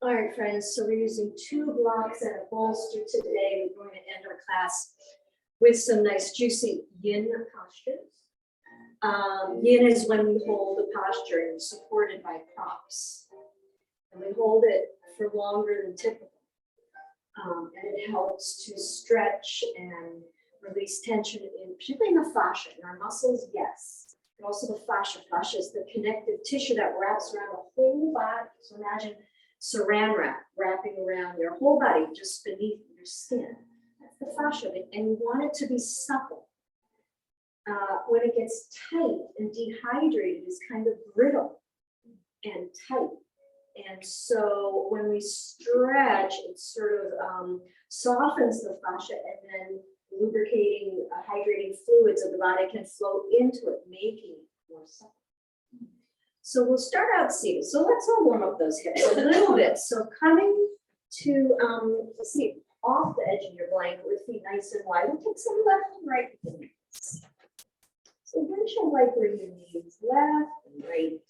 All right, friends, so we're using 2 blocks and a bolster today. We're going to end our class with some nice juicy yin postures. Yin is when we hold the posture and supported by props. And we hold it for longer than typical. And it helps to stretch and release tension, particularly in the fascia. In our muscles, yes. But also the fascia. Fascia is the connective tissue that wraps around the whole body. So imagine saran wrap wrapping around your whole body just beneath your skin. That's the fascia, and you want it to be supple. When it gets tight and dehydrated, it's kind of brittle and tight. And so when we stretch, it sort of softens the fascia, and then lubricating, hydrating fluids of the body can flow into it, making it more supple. So we'll start out seated. So let's all warm up those hips a little bit. So coming to see off the edge of your blanket with feet nice and wide. We'll take some left and right with the knees. So windshield wiper your knees left and right.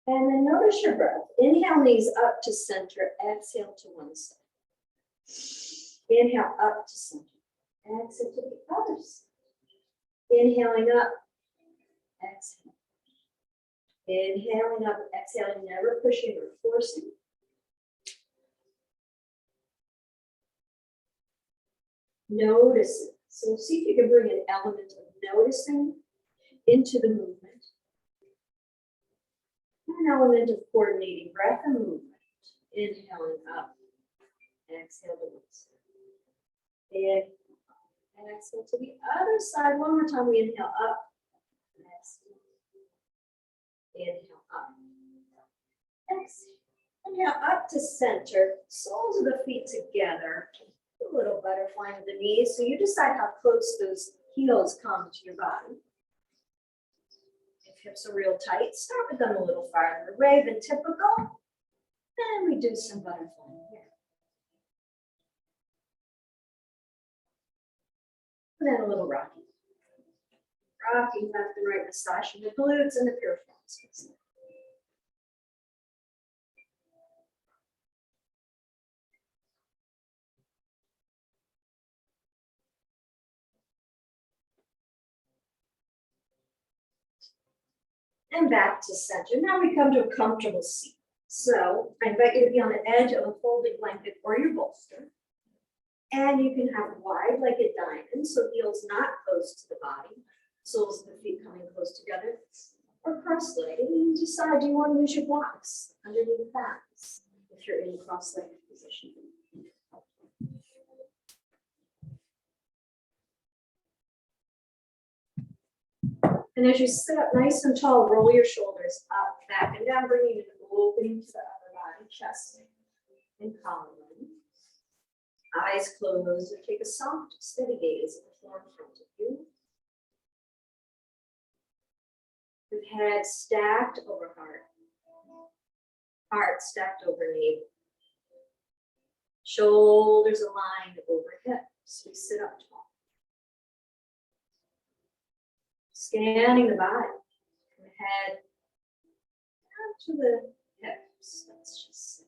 And then notice your breath. Inhale, knees up to center. Exhale to one side. Inhale up to center. Exhale to the other side. Inhaling up. Exhale. Inhaling up. Exhaling, never pushing or forcing. Noticing. So see if you can bring an element of noticing into the movement. An element of coordinating breath and movement. Inhaling up. Exhale to one side. Inhale. And exhale to the other side. One more time. We inhale up. And exhale. Inhale up. Exhale. Inhale up to center. Soles of the feet together. A little butterfly with the knees. So you decide how close those heels come to your body. If hips are real tight, start with them a little farther away than typical. And we do some butterfly here. And then a little rocking. Rocking left and right, massaging the glutes and the piriformis. And back to center. Now we come to a comfortable seat. So I invite you to be on the edge of a folding blanket or your bolster. And you can have wide-legged diamond, so heels not close to the body, soles of the feet coming close together, or cross-legged. And you decide, do you want to use your blocks underneath the thighs if you're in cross-legged position. And as you sit up nice and tall, roll your shoulders up, back, and down, bringing an opening to the upper body, chest, and collarbone. Eyes closed, and take a soft, steady gaze at the floor in front of you. With head stacked over heart. Heart stacked over navel. Shoulders aligned over hips. We sit up tall. Scanning the body from the head down to the hips. Let's just say.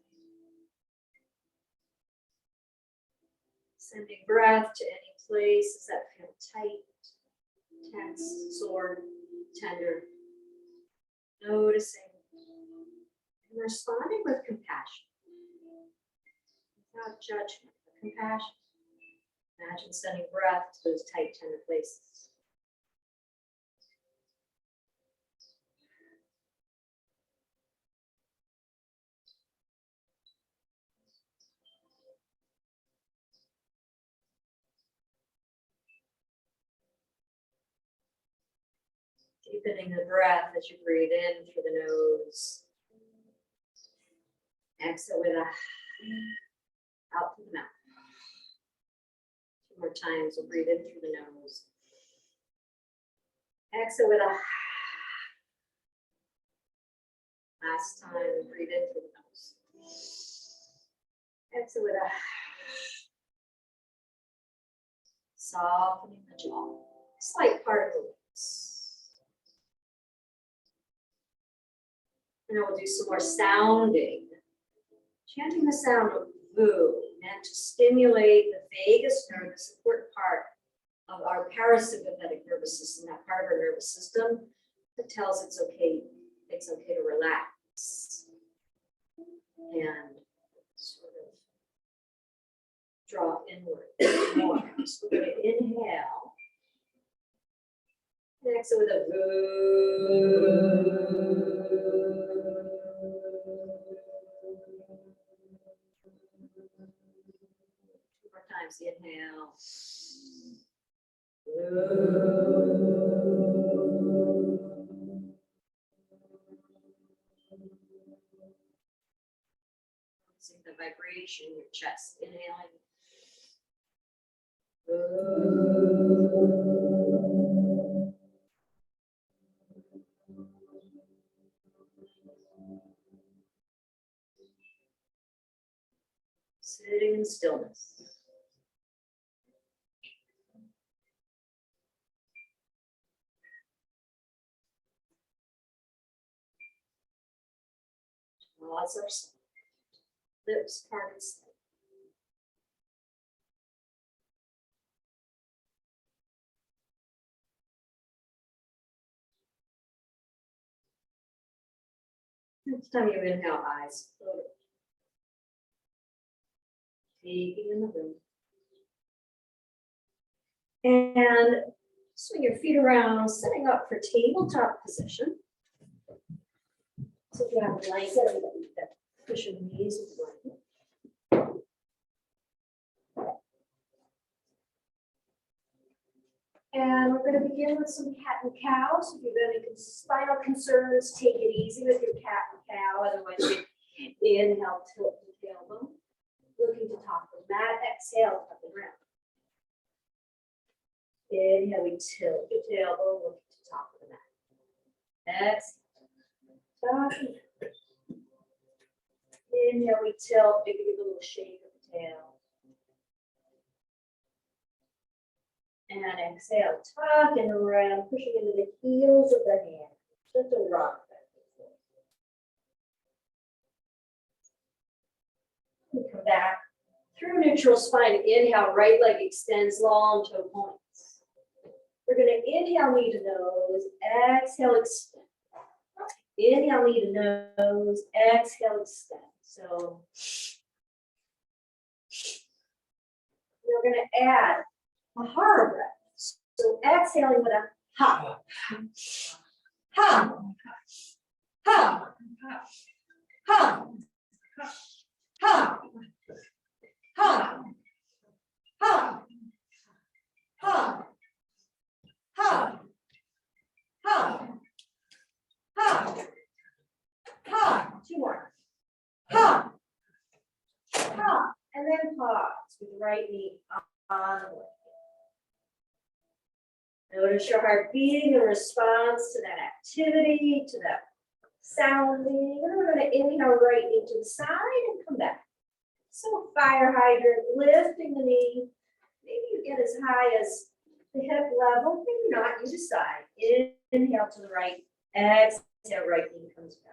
Sending breath to any places that feel tight, tense, sore, tender. Noticing and responding with compassion. Without judgment, but compassion. Imagine sending breath to those tight, tender places. Deepening the breath as you breathe in through the nose. Exhale with a out through the mouth. 2 more times. We'll breathe in through the nose. Exhale with a last time. Breathe in through the nose. Exhale with a softening the jaw. Slight part of the lips. And then we'll do some more sounding. Chanting the sound of VU meant to stimulate the vagus nerve, this important part of our parasympathetic nervous system, that part of our nervous system that tells it's okay to relax and sort of draw inward more. So we're going to inhale. Next with a VU. Two more times, inhale. See the vibration in your chest, inhaling. Sitting in stillness. Jaws are soft. Lips parted slightly. Next time you inhale, eyes closed. Taking in the room. And swing your feet around, setting up for tabletop position. So if you have a blanket, that cushion knees with the blanket. And we're going to begin with some cat and cow. So if you have any spinal concerns, take it easy with your cat and cow. Otherwise, inhale, tilt the tailbone. Looking to top the mat. Exhale, up and round. Inhale, we tilt the tailbone, looking to top of the mat. Exhale. Top. Inhale, we tilt, maybe give a little shake of the tail. And exhale, tuck and around, pushing into the heels of the hand. Just a rock back and forth. Come back through neutral spine. Inhale, right leg extends, long toe points. We're going to inhale, knee to nose. Exhale, extend. Inhale, knee to nose. Exhale, extend. So we're going to add a hara breath. So exhaling with a ha, ha, ha, ha, ha, ha, ha, ha, ha, ha, ha, ha. Two more. Ha, ha, and then pause with the right knee on the way. Notice your heart beating in response to that activity, to that sounding. And we're going to inhale right knee to the side and come back. So fire hydrant, lifting the knee. Maybe you get as high as the hip level, maybe not, you decide. Inhale to the right, exhale, right knee comes back.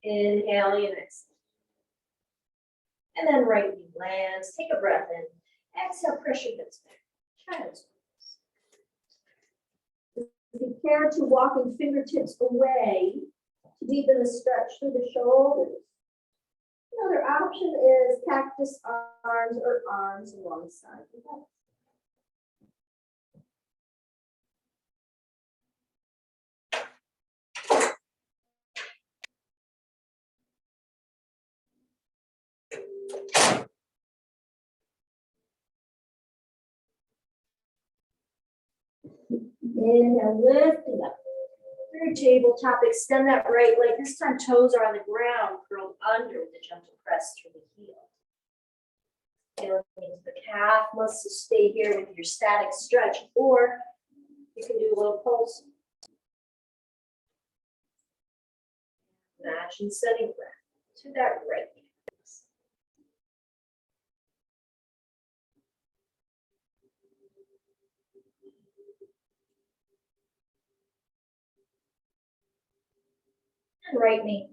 Inhaling and exhale. And then right knee lands. Take a breath in. Exhale, press your hips back. Child's pose. Prepare to walking fingertips away to deepen the stretch through the shoulders. Another option is cactus arms or arms alongside the head. Inhale, lifting up. Through tabletop, extend that right leg. This time toes are on the ground, curled under with a gentle press through the heel. Feeling into the calf, muscles stay here with your static stretch, or you can do a little pulse. Match and setting breath to that right. And right knee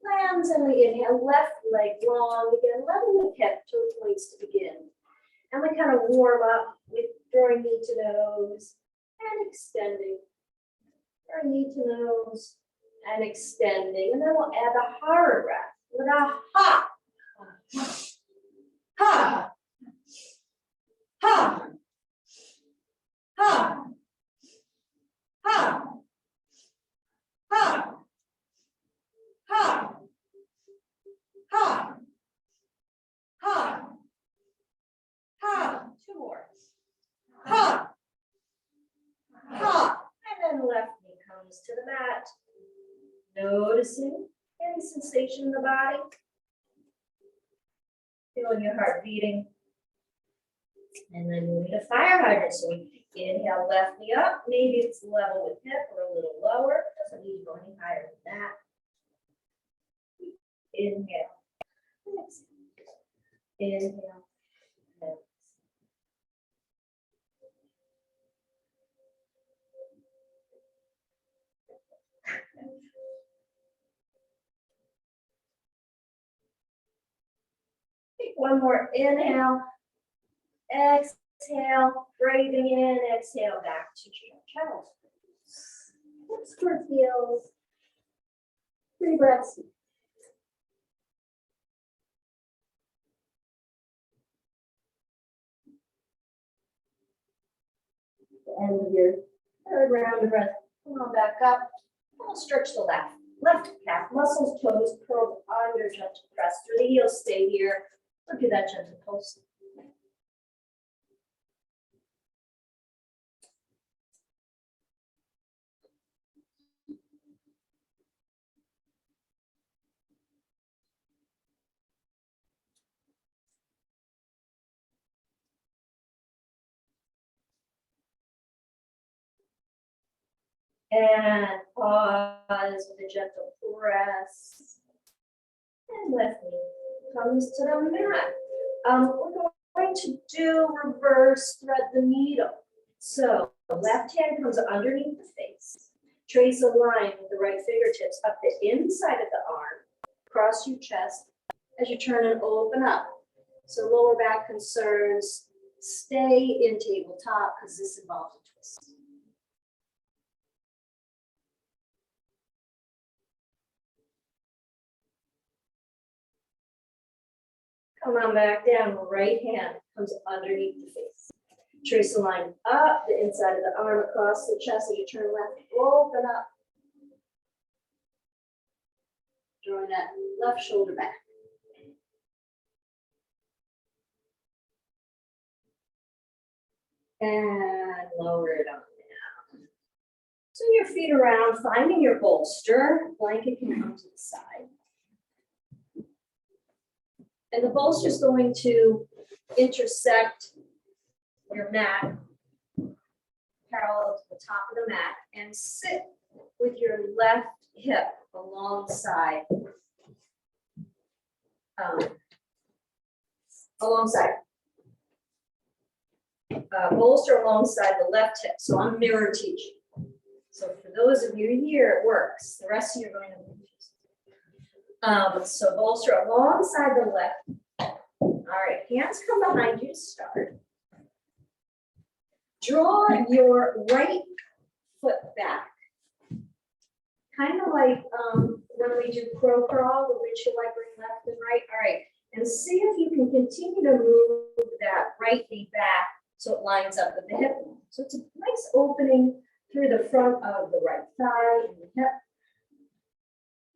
lands, and we inhale, left leg long again, level the hip, toe points to begin. And we kind of warm up with drawing knee to nose and extending. Drawing knee to nose and extending. And then we'll add the hara breath with a ha. Ha. Ha. Ha. Ha. Ha. Ha. Ha. Ha. Ha. Two more. Ha. Ha. And then left knee comes to the mat. Noticing any sensation in the body. Feeling your heart beating. And then moving to fire hydrant. So we inhale, left knee up. Maybe it's level with hip or a little lower. Doesn't need to go any higher than that. Inhale. Inhale. Take one more inhale. Exhale. Breathing in. Exhale back to your child's pose. Hips towards heels. 3 breaths. The end of your third round of breath. Come on back up. We'll stretch the left calf, muscles, toes, curled under, gentle press through the heels. Stay here. Look at that gentle pulse. And pause with a gentle press. And left knee comes to the mat. We're going to do reverse thread the needle. So the left hand comes underneath the face. Trace a line with the right fingertips up the inside of the arm, across your chest as you turn and open up. So lower back concerns, stay in tabletop because this involves a twist. Come on back down, right hand comes underneath the face. Trace a line up the inside of the arm, across the chest as you turn left, open up. Drawing that left shoulder back. And lower it on down. So your feet around, finding your bolster. Blanket can come to the side. And the bolster is going to intersect your mat parallel to the top of the mat and sit with your left hip alongside bolster alongside the left hip. So I'm mirror teaching. So for those of you here, it works. The rest of you are going to be confused. So bolster alongside the left. All right, hands come behind you to start. Draw your right foot back. Kind of like when we do crow crawl, the windshield wiper left and right. All right, and see if you can continue to move that right knee back so it lines up with the hip. So it's a nice opening through the front of the right thigh and the hip.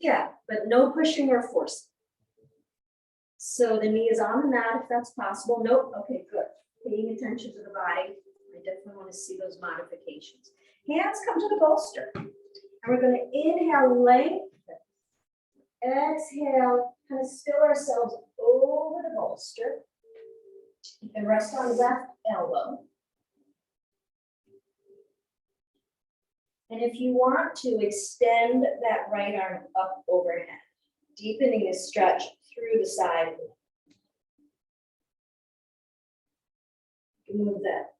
Yeah, but no pushing or forcing. So the knee is on the mat if that's possible. Nope, okay, good. Paying attention to the body. I definitely want to see those modifications. Hands come to the bolster. And we're going to inhale, lengthen. Exhale, kind of spill ourselves over the bolster. You can rest on left elbow. And if you want to, extend that right arm up overhead, deepening the stretch through the side. You can move that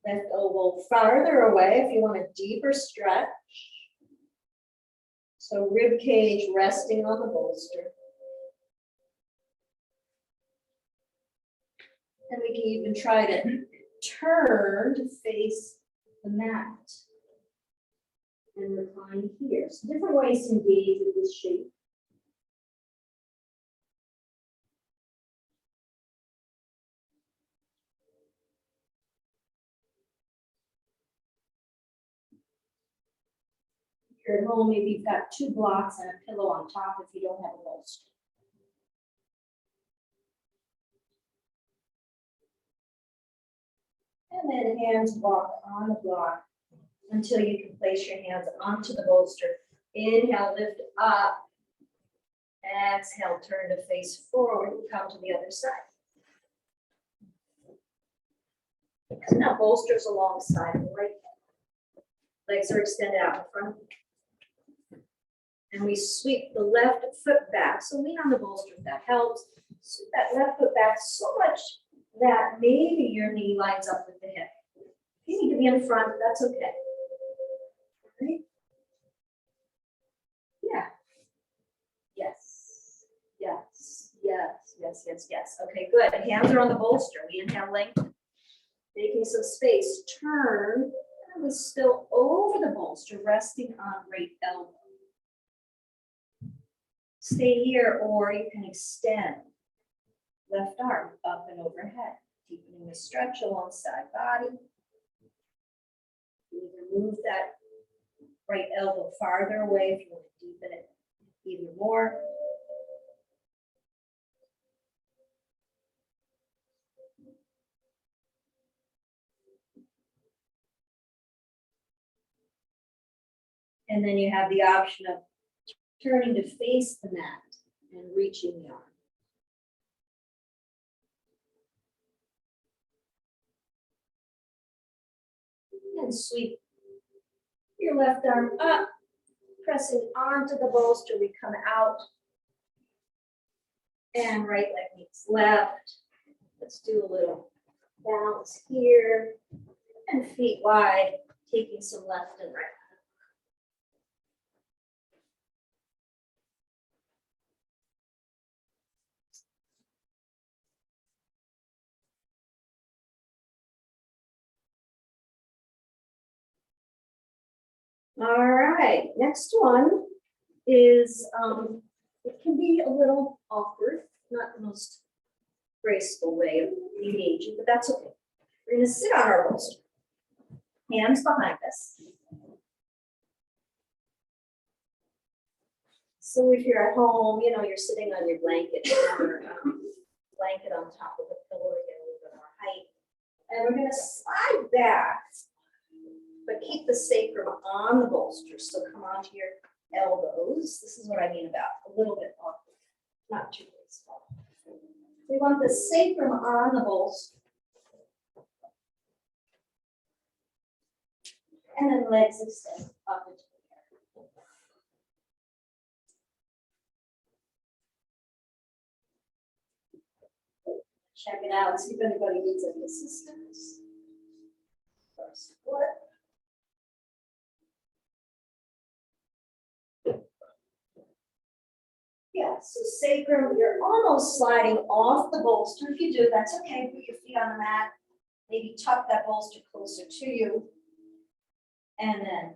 left elbow farther away if you want a deeper stretch. So rib cage resting on the bolster. And we can even try to turn to face the mat. And recline here. So different ways to engage with this shape. If you're at home, maybe you've got 2 blocks and a pillow on top if you don't have a bolster. And then hands walk on the block until you can place your hands onto the bolster. Inhale, lift up. Exhale, turn to face forward and come to the other side. So now bolsters alongside the right hand. Legs are extended out in front. And we sweep the left foot back. So lean on the bolster if that helps. Sweep that left foot back so much that maybe your knee lines up with the hip. If you need to be in front, that's okay. Right? Yeah. Yes. Yes. Yes. Yes. Yes. Yes. Okay, good. Hands are on the bolster. We inhale, lengthen. Making some space. Turn. And we still over the bolster, resting on right elbow. Stay here, or you can extend left arm up and overhead, deepening the stretch alongside body. You can move that right elbow farther away if you want to deepen it even more. And then you have the option of turning to face the mat and reaching the arm. And sweep your left arm up, pressing onto the bolster. We come out. And right leg meets left. Let's do a little bounce here. And feet wide, taking some left and right. All right, next one is, it can be a little awkward, not the most graceful way of engaging, but that's okay. We're gonna sit on our bolster, hands behind us. So if you're at home, you know, you're sitting on your blanket or blanket on top of the pillow to get a little bit more height. And we're gonna slide back, but keep the sacrum on the bolster. So come onto your elbows. This is what I mean about a little bit awkward, not too graceful. We want the sacrum on the bolster. And then legs extend up into the air. Check it out, see if anybody needs any assistance. First foot. Yeah, so sacrum, you're almost sliding off the bolster. If you do, that's okay. Put your feet on the mat. Maybe tuck that bolster closer to you. And then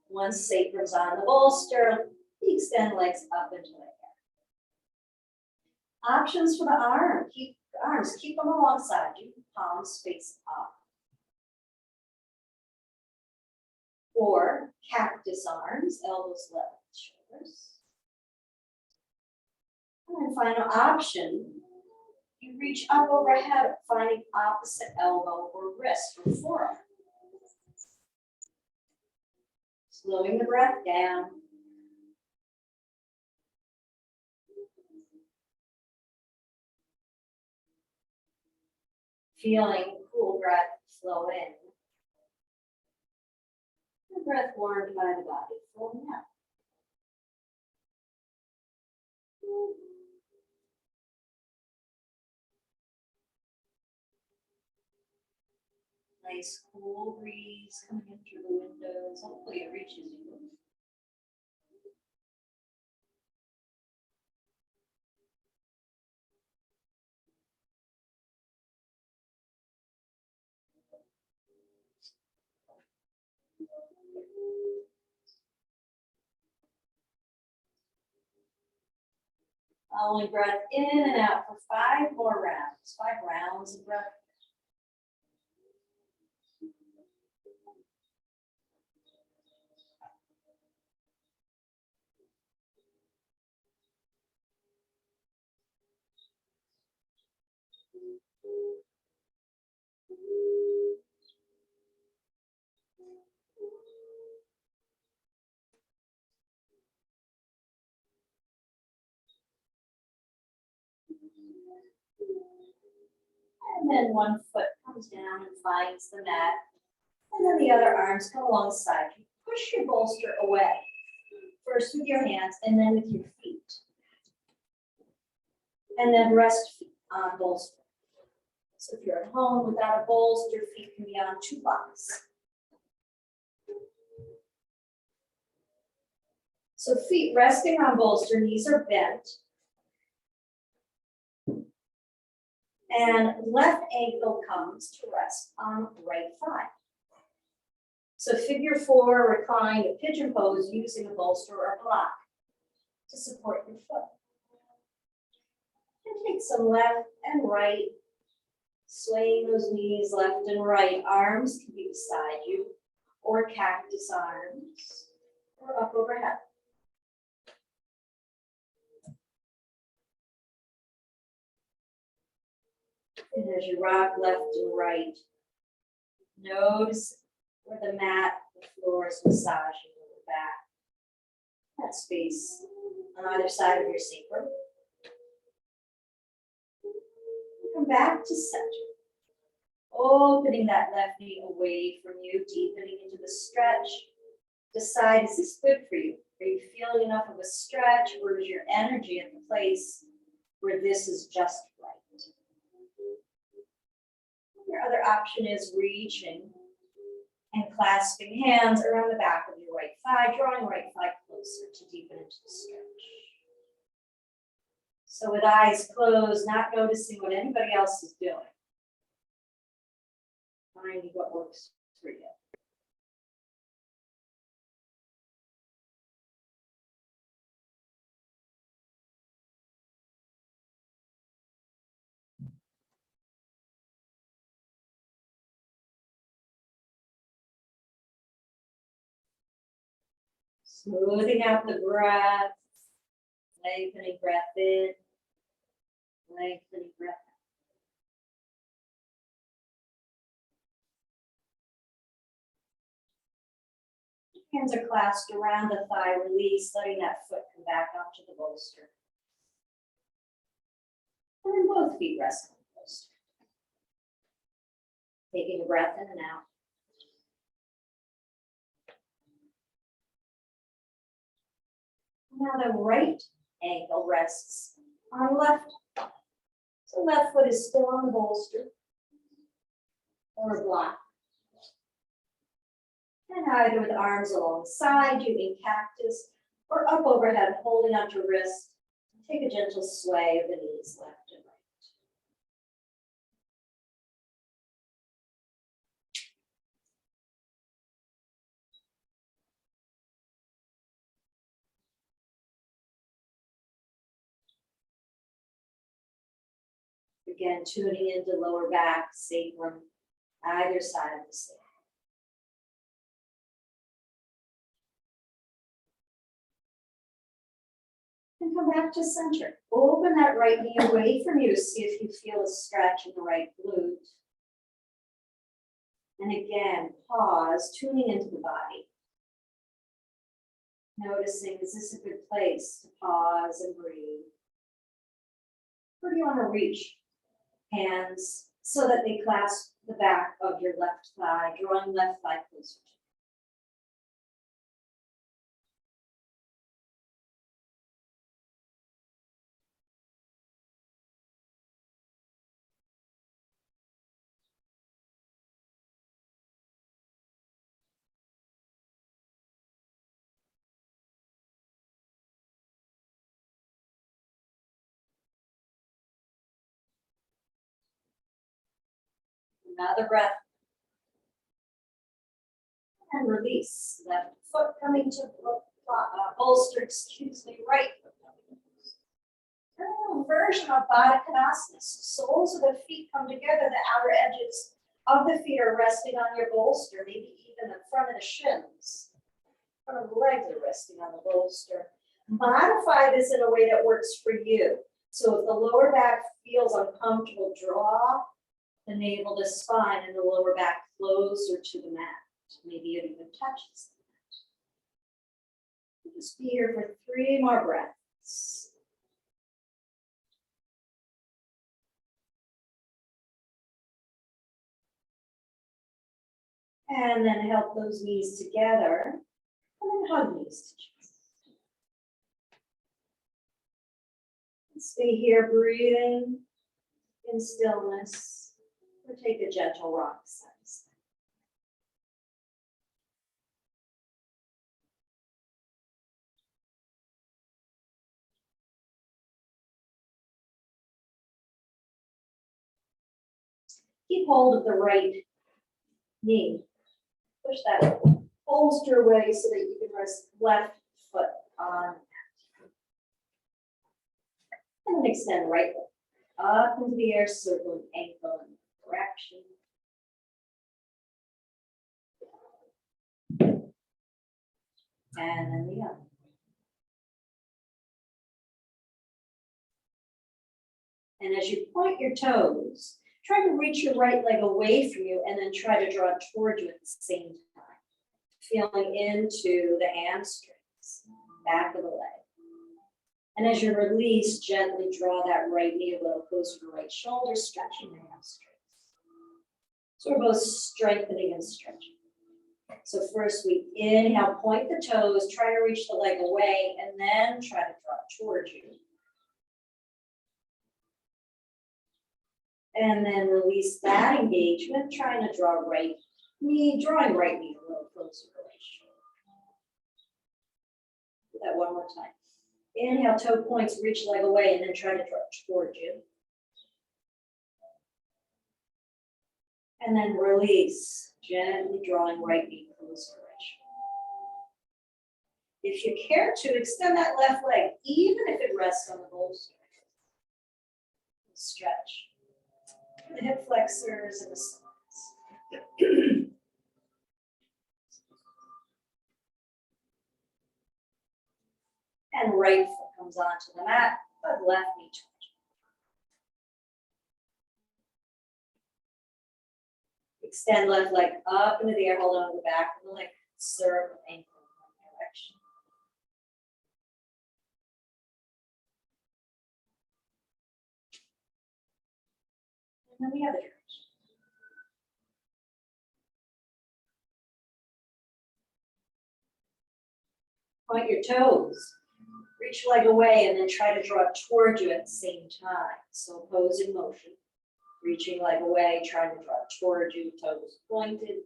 once sacrum's on the bolster, extend legs up into the air. Options for the arm. Keep the arms, keep them alongside you. Palms face up. Or cactus arms, elbows level with shoulders. And then final option, you reach up overhead, finding opposite elbow or wrist or forearm. Slowing the breath down. Feeling cool breath flow in. The breath warmed by the body flowing out. Nice cool breeze coming in through the windows. Hopefully it reaches you. Following breath in and out for 5 more rounds. 5 rounds of breath. And then one foot comes down and finds the mat. And then the other arms come alongside you. Push your bolster away. First with your hands and then with your feet. And then rest on bolster. So if you're at home without a bolster, feet can be on 2 blocks. So feet resting on bolster, knees are bent. And left ankle comes to rest on right thigh. So figure 4, recline a pigeon pose using a bolster or a block to support your foot. And take some left and right, swaying those knees left and right. Arms can be beside you, or cactus arms, or up overhead. And as you rock left and right, notice where the mat, the floor is massaging your back. That space on either side of your sacrum. Come back to center. Opening that left knee away from you, deepening into the stretch. Decide, is this good for you? Are you feeling enough of a stretch, or is your energy at the place where this is just right? Your other option is reaching and clasping hands around the back of your right thigh, drawing right thigh closer to deepen into the stretch. So with eyes closed, not noticing what anybody else is doing. Finding what works for you. Smoothing out the breath, lengthening breath in, lengthening breath out. Hands are clasped around the thigh, release, letting that foot come back onto the bolster. And then both feet rest on the bolster. Taking a breath in and out. Now the right ankle rests on left. So left foot is still on the bolster or a block. And either with arms alongside you in cactus or up overhead, holding onto wrist. Take a gentle sway of the knees left and right. Again, tuning into lower back, sacrum, either side of the sacrum. And come back to center. Open that right knee away from you to see if you feel a stretch in the right glute. And again, pause, tuning into the body. Noticing, is this a good place to pause and breathe? Or do you want to reach hands so that they clasp the back of your left thigh, drawing left thigh closer? Another breath. And release. Left foot coming to bolster, right foot coming to bolster. Version of Baddha Konasana. Soles of the feet come together, the outer edges of the feet are resting on your bolster, maybe even the front of the shins. Front of the legs are resting on the bolster. Modify this in a way that works for you. So if the lower back feels uncomfortable, draw the navel to spine and the lower back closer to the mat. Maybe it even touches the mat. Just be here for 3 more breaths. And then help those knees together, and then hug knees to chest. And stay here breathing in stillness, or take a gentle rock side to side. Keep hold of the right knee. Push that bolster away so that you can rest left foot on. And then extend right leg up into the air, circling ankle in direction. And then the other. And as you point your toes, try to reach your right leg away from you and then try to draw it toward you at the same time. Feeling into the hamstrings, back of the leg. And as you release, gently draw that right knee a little closer to the right shoulder, stretching the hamstrings. So we're both strengthening and stretching. So first we inhale, point the toes, try to reach the leg away, and then try to draw it towards you. And then release that engagement, trying to draw right knee, drawing right knee a little closer to the right shoulder. Do that one more time. Inhale, toe points, reach leg away, and then try to draw it towards you. And then release, gently drawing right knee closer to right shoulder. If you care to, extend that left leg, even if it rests on the bolster. Stretch. The hip flexors and the spines. And right foot comes onto the mat, but left knee towards you. Extend left leg up into the air, hold on to the back of the leg, circle ankle in one direction. And then the other direction. Point your toes, reach leg away, and then try to draw it toward you at the same time. So opposing motion, reaching leg away, trying to draw it toward you, toes pointed,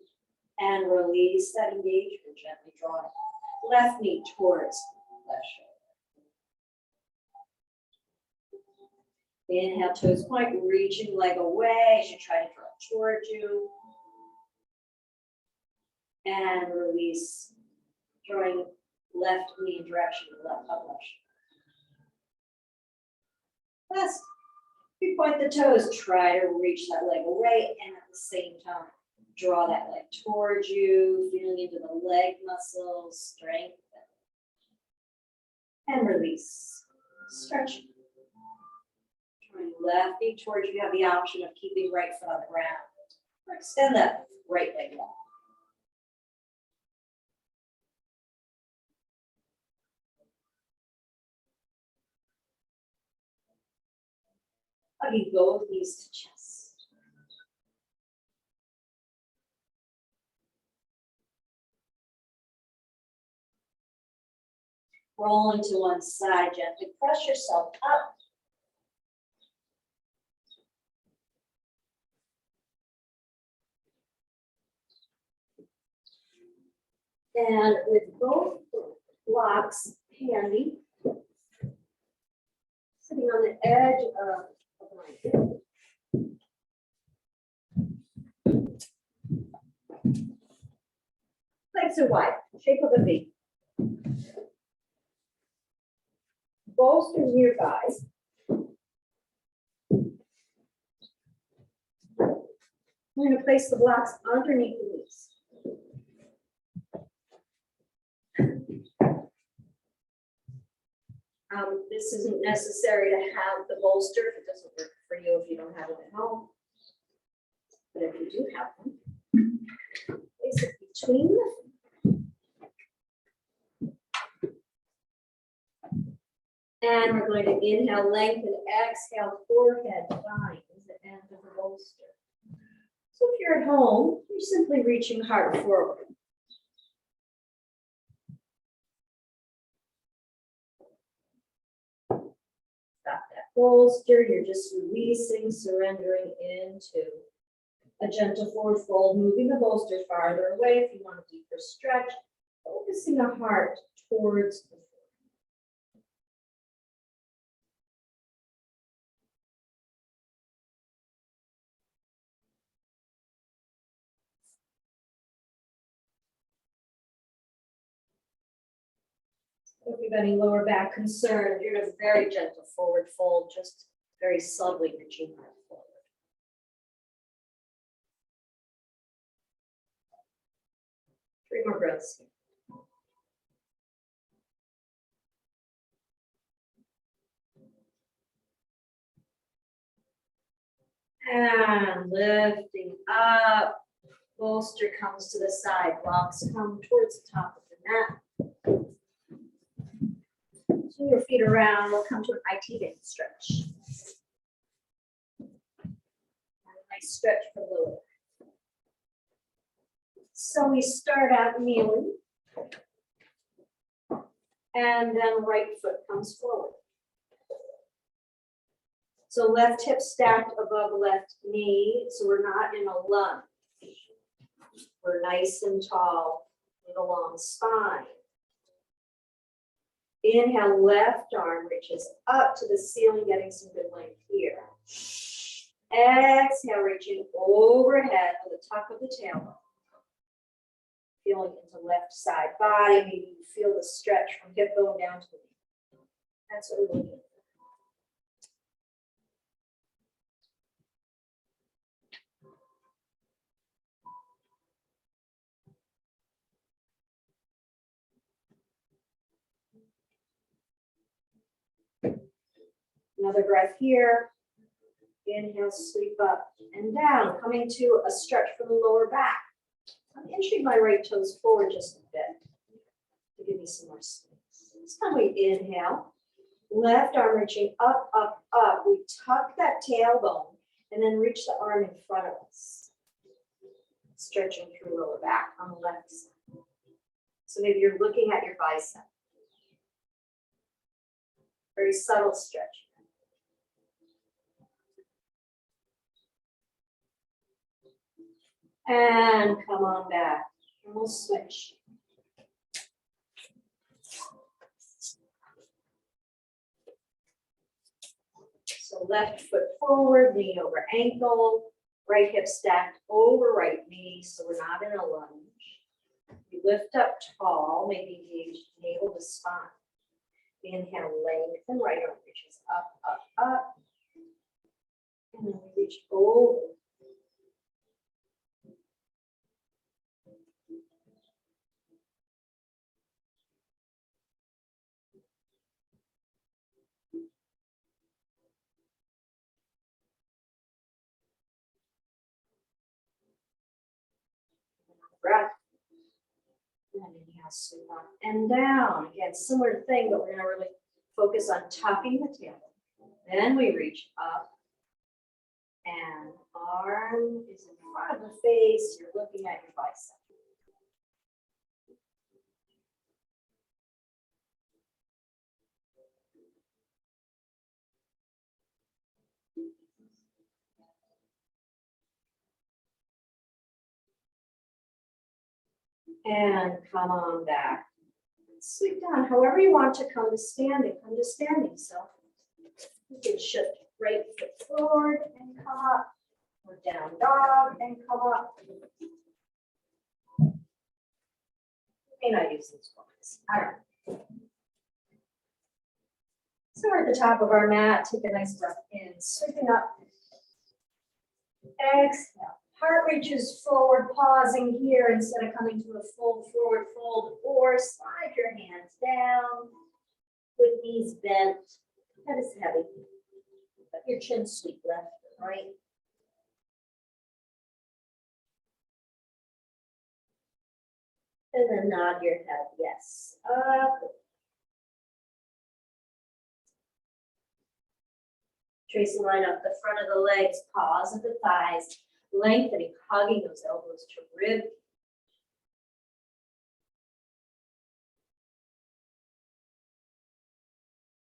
and release that engagement, gently drawing left knee towards left shoulder. Inhale, toes point, reaching leg away as you try to draw it towards you. And release, drawing left knee in direction of left shoulder. Last, you point the toes, try to reach that leg away, and at the same time, draw that leg towards you, feeling into the leg muscles, strengthen. And release, stretch. Drawing left knee towards you, you have the option of keeping right foot on the ground, or extend that right leg long. Hugging both knees to chest. Rolling to one side, gently press yourself up. And with both blocks handy, sitting on the edge of the blanket. Legs are wide, shape of a V. Bolster nearby. I'm going to place the blocks underneath the knees. This isn't necessary to have the bolster if it doesn't work for you, if you don't have it at home. But if you do have one, place it between the and we're going to inhale, lengthen, exhale, forehead find the end of the bolster. So if you're at home, you're simply reaching heart forward. Stop that bolster, you're just releasing, surrendering into a gentle forward fold, moving the bolster farther away if you want a deeper stretch, focusing the heart towards the floor. If you have any lower back concern, you're in a very gentle forward fold, just very subtly reaching heart forward. Three more breaths. And lifting up, bolster comes to the side, blocks come towards the top of the mat. Swing your feet around, we'll come to an IT band stretch. Nice stretch for the lower. So we start out kneeling, and then right foot comes forward. So left hip stacked above left knee, so we're not in a lunge. We're nice and tall with a long spine. Inhale, left arm reaches up to the ceiling, getting some good length here. Exhale, reaching overhead with a tuck of the tailbone. Feeling into left side body, maybe you feel the stretch from hip bone down to the knee. That's what we're looking for. Another breath here. Inhale, sweep up and down, coming to a stretch from the lower back. I'm inching my right toes forward just a bit to give me some more space. This time we inhale, left arm reaching up, up, up. We tuck that tailbone and then reach the arm in front of us. Stretching through lower back on the left side. So maybe you're looking at your bicep. Very subtle stretch. And come on back, and we'll switch. So left foot forward, knee over ankle, right hip stacked over right knee, so we're not in a lunge. We lift up tall, maybe engage navel to spine. Inhale, lengthen, right arm reaches up, up, up. And then we reach over. Breath. And inhale, sweep up and down. Again, similar thing, but we're going to really focus on tucking the tail. Then we reach up, and arm is in front of the face. You're looking at your bicep. And come on back. Sweep down. However you want to come to standing. Come to standing. So you can shift right foot forward and come up. Or down dog and come up. You may not use these ones. I don't know. So we're at the top of our mat. Take a nice breath in. Sweeping up. Exhale. Heart reaches forward, pausing here instead of coming to a full forward fold, or slide your hands down with knees bent. Head is heavy. Let your chin sweep left and right. And then nod your head, yes. Up. Trace a line up the front of the legs, pause at the thighs, lengthening, hugging those elbows to rib.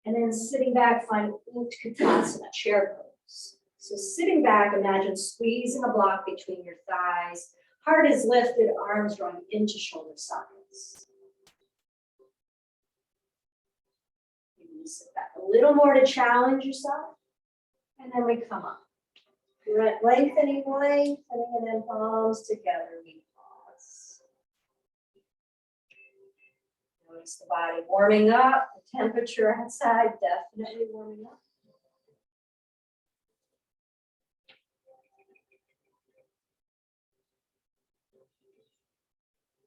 And then sitting back, find Utkatasana, chair pose. So sitting back, imagine squeezing a block between your thighs. Heart is lifted, arms drawing into shoulder sockets. Maybe you sit back a little more to challenge yourself. And then we come up. Lengthening, and then palms together, we pause. Notice the body warming up, the temperature outside definitely warming up.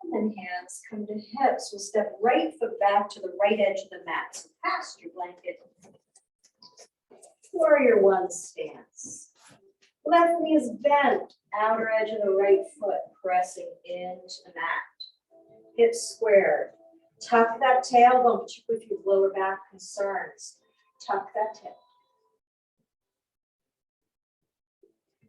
And then hands come to hips. We'll step right foot back to the right edge of the mat. So past your blanket. Warrior one stance. Left knee is bent, outer edge of the right foot pressing into the mat. Hips squared. Tuck that tailbone, particularly if you have lower back concerns. Tuck that tail.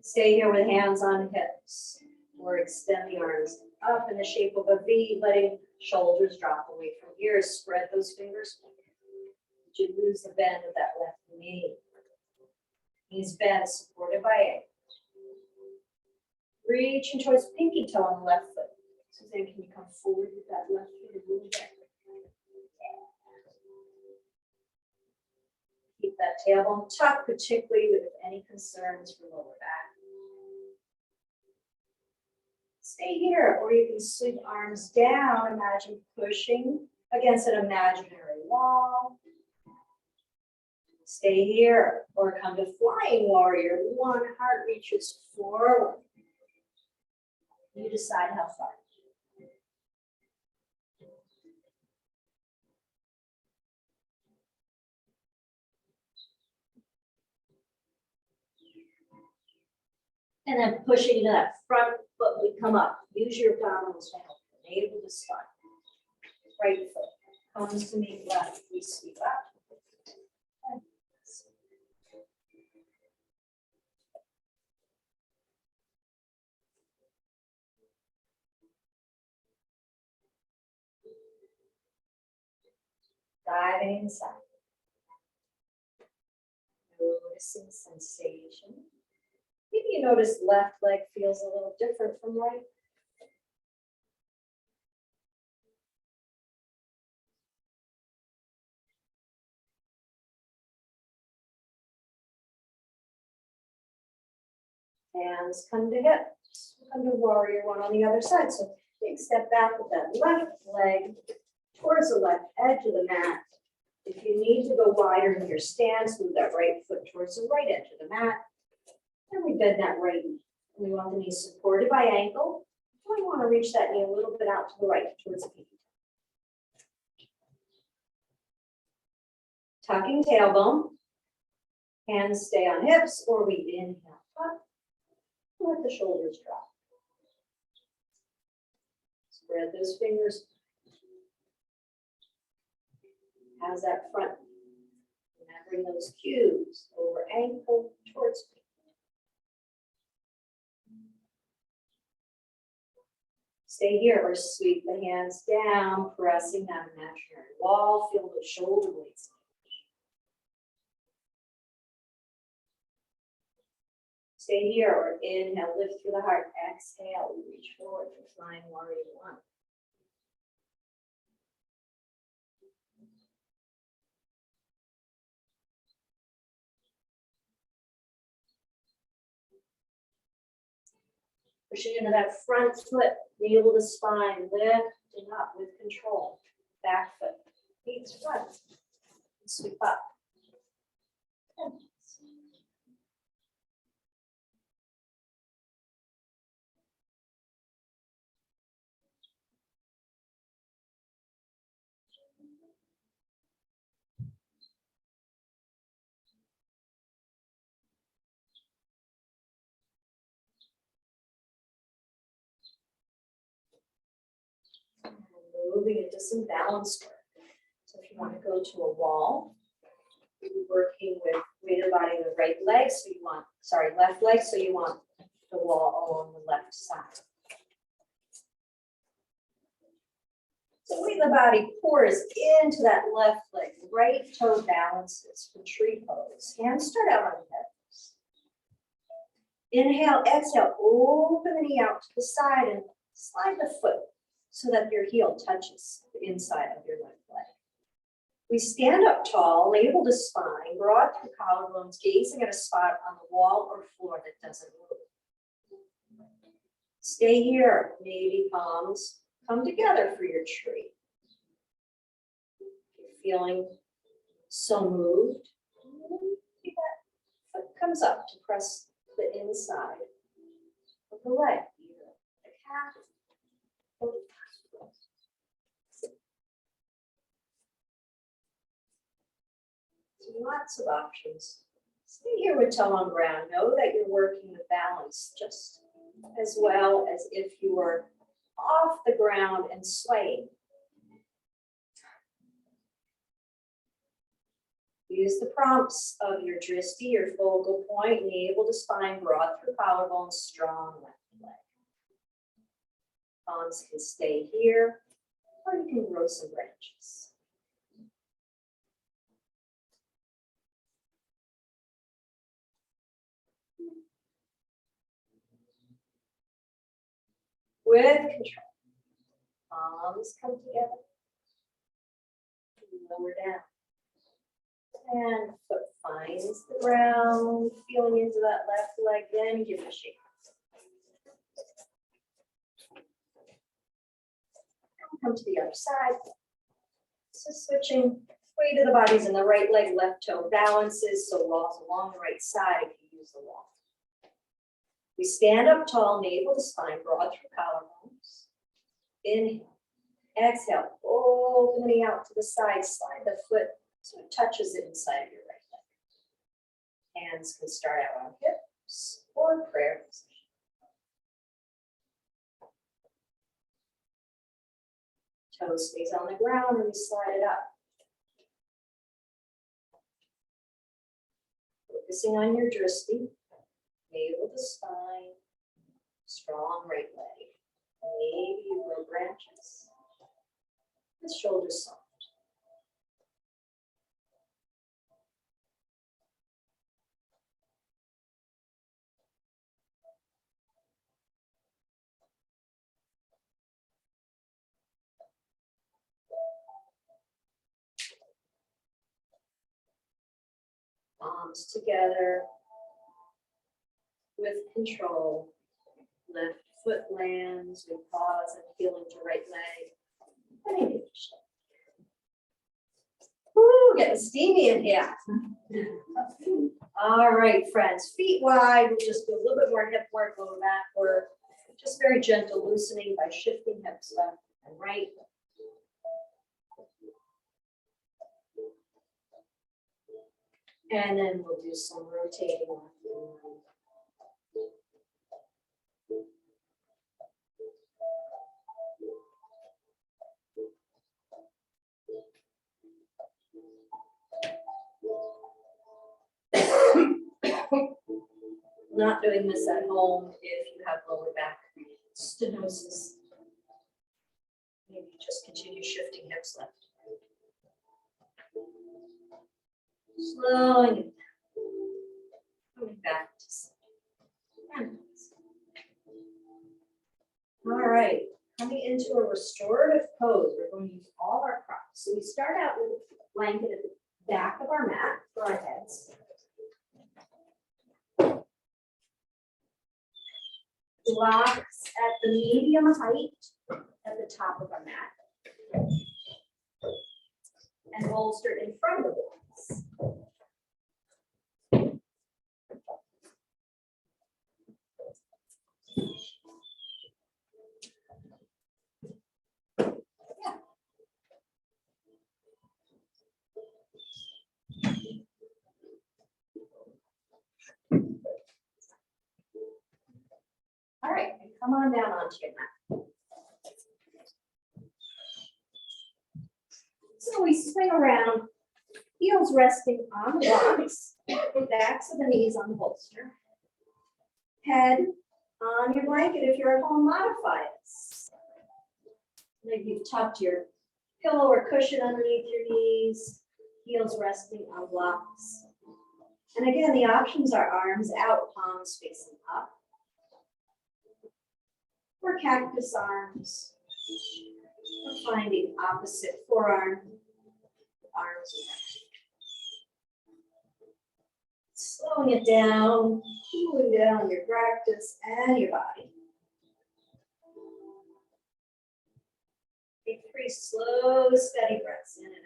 Stay here with hands on hips, or extend the arms up in the shape of a V, letting shoulders drop away from ears. Spread those fingers. Did you lose the bend of that left knee? Knees bent, supported by ankle. Reaching towards pinky toe on the left foot. Suzanne, can you come forward with that left foot and move back? Keep that tailbone tucked, particularly with any concerns for lower back. Stay here, or you can sweep arms down. Imagine pushing against an imaginary wall. Stay here, or come to flying warrior one. Heart reaches forward. You decide how far. And then pushing to that front foot, we come up. Use your abdominals to help enable the spine. Right foot comes to meet left. We sweep up. Diving inside. Noticing sensation. Maybe you notice left leg feels a little different from right. Hands come to hips. Come to warrior one on the other side. So big step back with that left leg towards the left edge of the mat. If you need to go wider in your stance, move that right foot towards the right edge of the mat. And we bend that right knee. We want the knee supported by ankle. We want to reach that knee a little bit out to the right towards the feet. Tucking tailbone. Hands stay on hips, or we inhale up. Let the shoulders drop. Spread those fingers. How's that front? Remembering those cues over ankle towards feet. Stay here or sweep the hands down, pressing that imaginary wall. Feel the shoulder blades. Stay here or inhale, lift through the heart. Exhale, reach forward for flying warrior one. Pushing into that front foot, navel to spine, lifting up with control. Back foot, meets front. Sweep up. moving into some balance work. So if you want to go to a wall, you're working with weight of body in the right leg, so you want, sorry, left leg, so you want the wall along the left side. So weight of the body pours into that left leg, right toe balances for tree pose. Hands start out on hips. Inhale, exhale, open the knee out to the side and slide the foot so that your heel touches the inside of your left leg. We stand up tall, label the spine, broad through collarbones, gazing at a spot on the wall or floor that doesn't move. Stay here, maybe palms come together for your tree. If you're feeling so moved, maybe that foot comes up to press the inside of the leg, either the calf or the foot. So lots of options. Stay here with toe on ground. Know that you're working with balance just as well as if you were off the ground and swaying. Use the prompts of your drishti, your focal point, navel to spine, broad through collarbones, strong left leg. Palms can stay here, or you can grow some branches. With control, palms come together, lower down. And foot finds the ground, feeling into that left leg, then give it a shake. Come to the other side. So switching, weight of the body's in the right leg, left toe balances, so walls along the right side if you use the wall. We stand up tall, navel to spine, broad through collarbones. Inhale, exhale, open the knee out to the side, slide the foot so it touches the inside of your right leg. Hands can start out on hips or prayer position. Toe stays on the ground and we slide it up. Focusing on your drishti, navel to spine, strong right leg. Maybe you grow branches. The shoulders soft. Palms together with control. Left foot lands, we pause and feel into right leg. Woo, getting steamy in here. All right, friends, feet wide. We'll just do a little bit more hip work, lower back work. Just very gentle loosening by shifting hips left and right. And then we'll do some rotating left and right. Not doing this at home if you have lower back stenosis. Maybe just continue shifting hips left. Slowing it down. Coming back to center. All right, coming into a restorative pose. We're going to use all our props. So we start out with a blanket at the back of our mat for our heads. Blocks at the medium height at the top of our mat. And bolstered in front of the blocks. All right, and come on down onto your mat. So we swing around, heels resting on the blocks, backs of the knees on the bolster. Head on your blanket if you're at home, modify it. Maybe you've tucked your pillow or cushion underneath your knees, heels resting on blocks. And again, the options are arms out, palms facing up, or cactus arms, or finding opposite forearm, arms around. Slowing it down, cooling down your practice and your body. Take 3 slow, steady breaths in and out.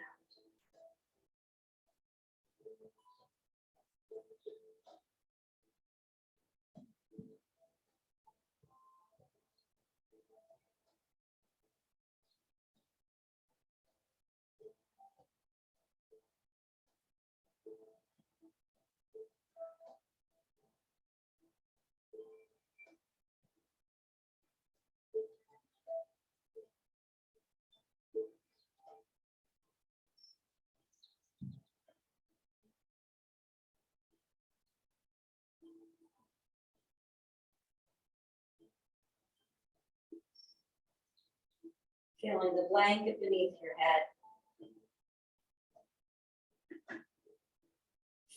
Feeling the blanket beneath your head.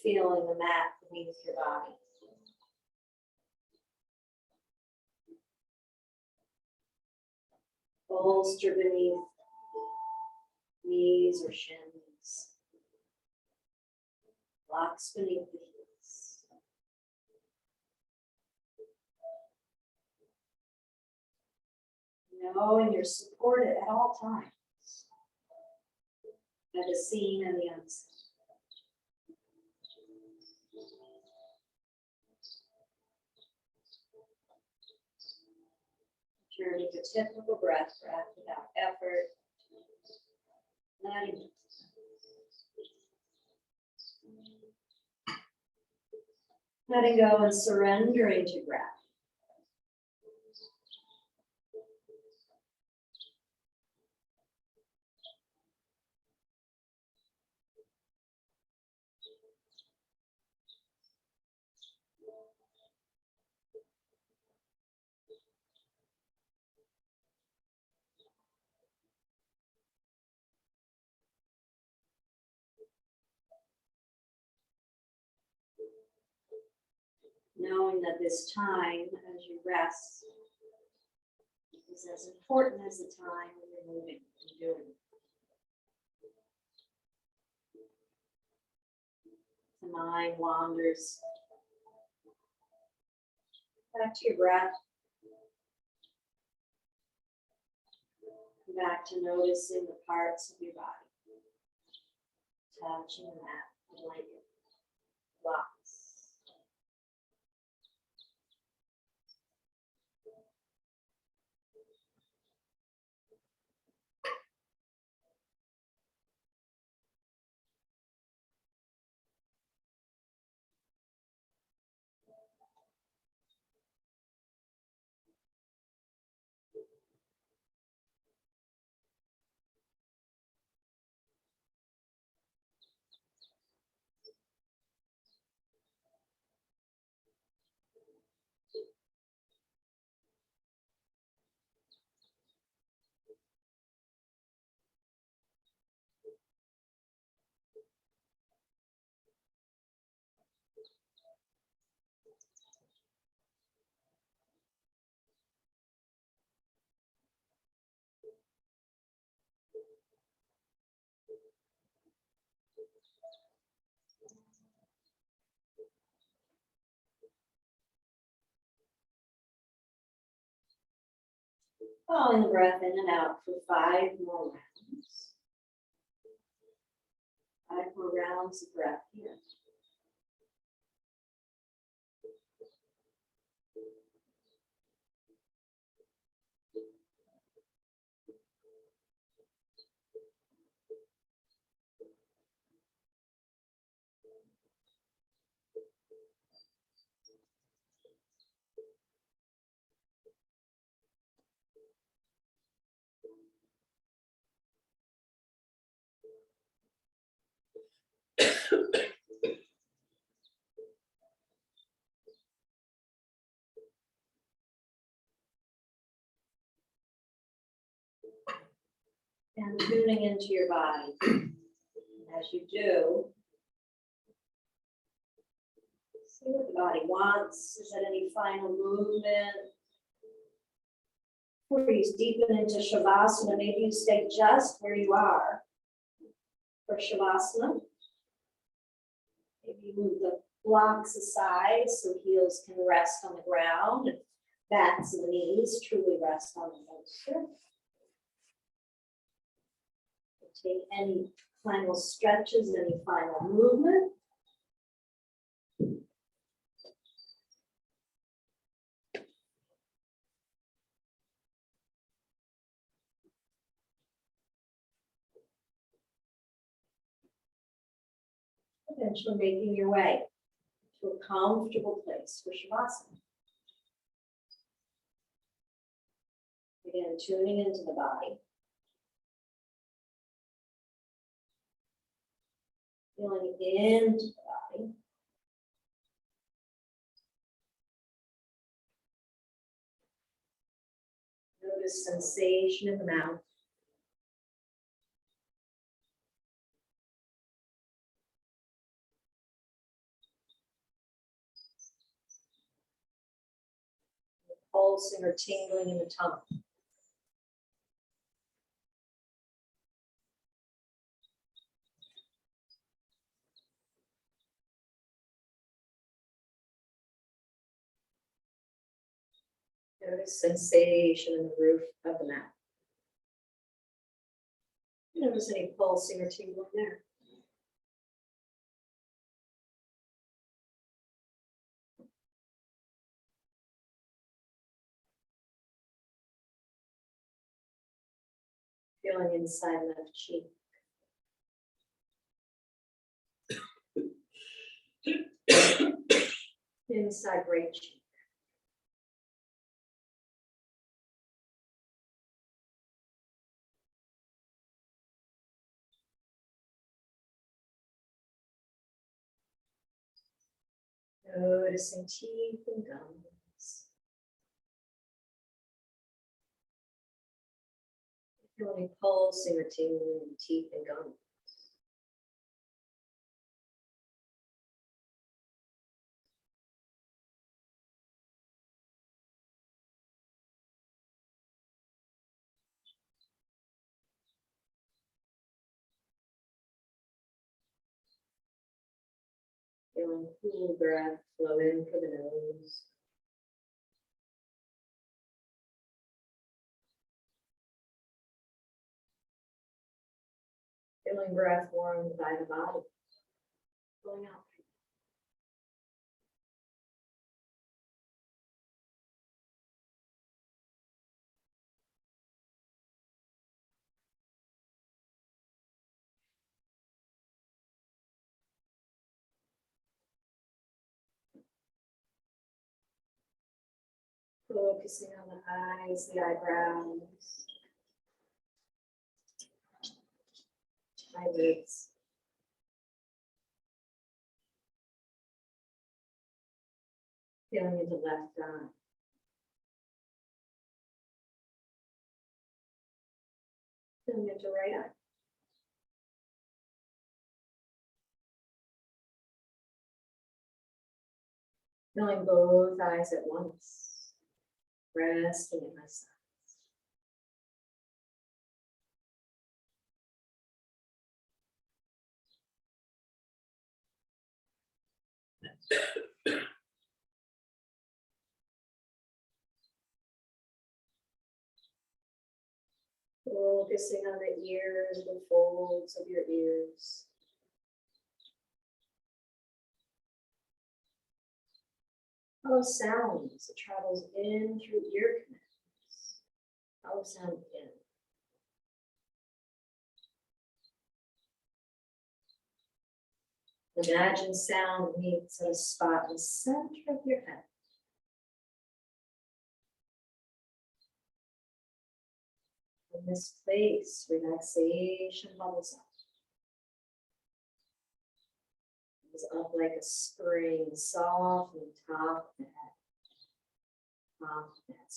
Feeling the mat beneath your body. Bolster beneath knees or shins. Blocks beneath the heels. Knowing you're supported at all times by the seen and the unseen. Returning to typical breath without effort. Letting go and surrendering to breath. Knowing that this time as you rest is as important as the time when you're moving and doing. The mind wanders back to your breath. Back to noticing the parts of your body. Touching the mat, the blanket, blocks. Following the breath in and out for 5 more rounds. 5 more rounds of breath here. And tuning into your body. As you do, see what the body wants. Is there any final movement? Before you deepen into Shavasana, maybe you stay just where you are for Shavasana. Maybe you move the blocks aside so heels can rest on the ground and backs and knees truly rest on the bolster. Take any final stretches, any final movement. Eventually making your way to a comfortable place for Shavasana. Again, tuning into the body. Feeling into the body. Notice sensation in the mouth. Pulsing or tingling in the tongue. Notice sensation in the roof of the mouth. Notice any pulsing or tingling there. Feeling inside left cheek. Inside right cheek. Noticing teeth and gums. Feeling pulsing or tingling in teeth and gums. Feeling cool breath flow in for the nose. Feeling breath warmed by the body. Flowing out. Focusing on the eyes, the eyebrows, eyelids. Feeling into left eye. Feeling into right eye. Feeling both eyes at once. Resting in my sides. Focusing on the ears, the folds of your ears. Follow sound as it travels in through ear canals. Follow sound in. Imagine sound meets at a spot in the center of your head. In this place, relaxation bubbles up. It's up like a spring, soft and top of the head. Top of the head.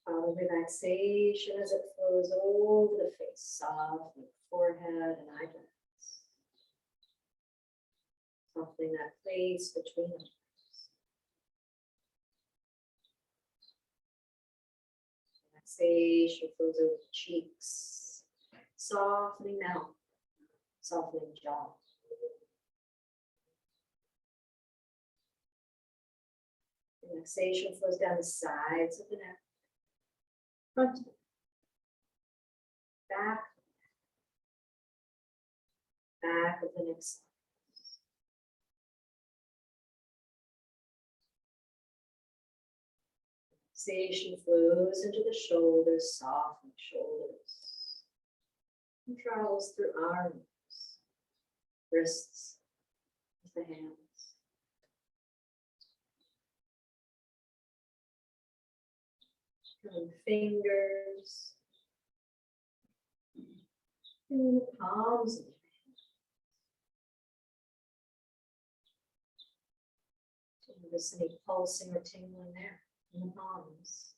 Follow relaxation as it flows over the face, softening forehead and eyebrows. Softening that place between the eyes. Relaxation flows over the cheeks, softening mouth, softening jaw. Relaxation flows down the sides of the neck, front, back, back of the neck side. Relaxation flows into the shoulders, softening shoulders, and travels through arms, wrists, with the hands. Feeling fingers, feeling the palms of your hands. So notice any pulsing or tingling there in the palms.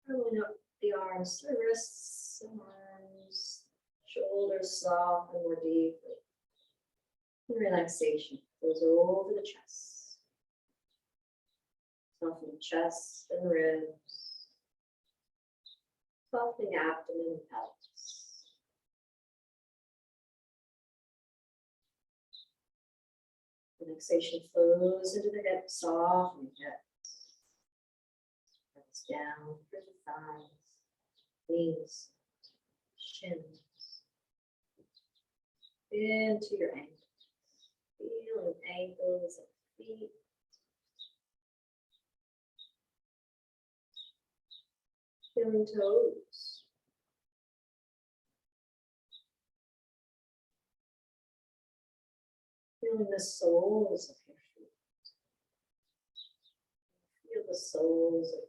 Rolling up the arms to the wrists and arms, shoulders soft and more deeply. And relaxation goes over the chest. Softening chest and ribs. Softening abdomen and pelvis. Relaxation flows into the hips, softening hips. Press down through the thighs, knees, shins, into your ankles. Feeling ankles and feet. Feeling toes. Feeling the soles of your feet. Feel the soles of your feet.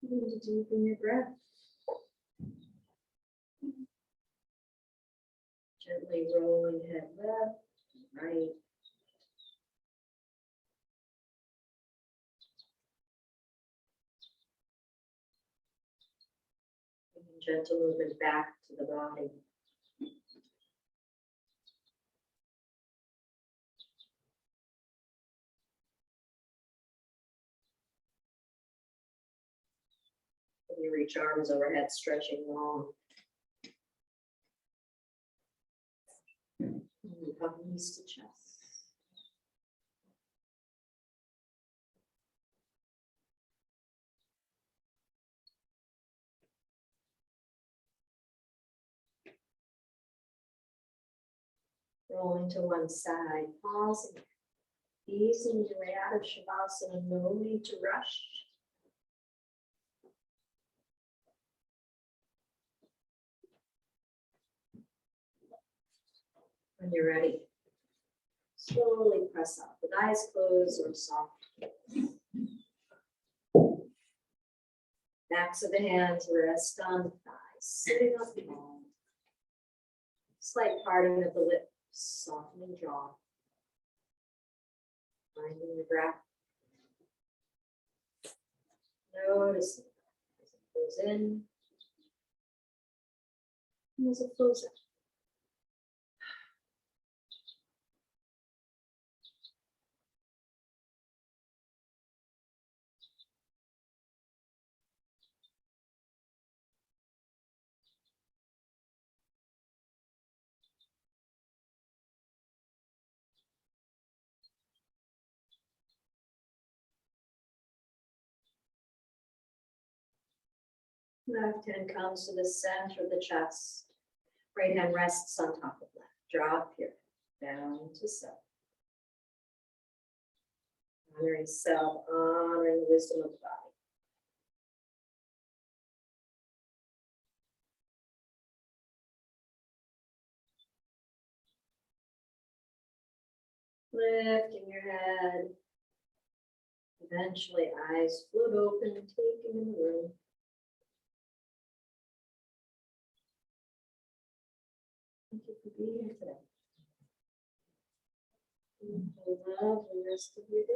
You need to deepen your breath. Gently rolling head left, right. Gentle movement back to the body. You reach arms overhead, stretching long. Up knees to chest. Rolling to one side, pausing, easing your way out of Shavasana, no need to rush. When you're ready, slowly press up with eyes closed or soft. Backs of the hands rest on the thighs, sitting up tall. Slight parting of the lips, softening jaw. Finding your breath. Notice as it goes in And as it flows out. Left hand comes to the center of the chest. Right hand rests on top of left. Drop here, down to self. Honoring self, honoring the wisdom of the body. Lifting your head. Eventually, eyes float open, taking in the room. Thank you for being here today. Have a lovely rest of your day.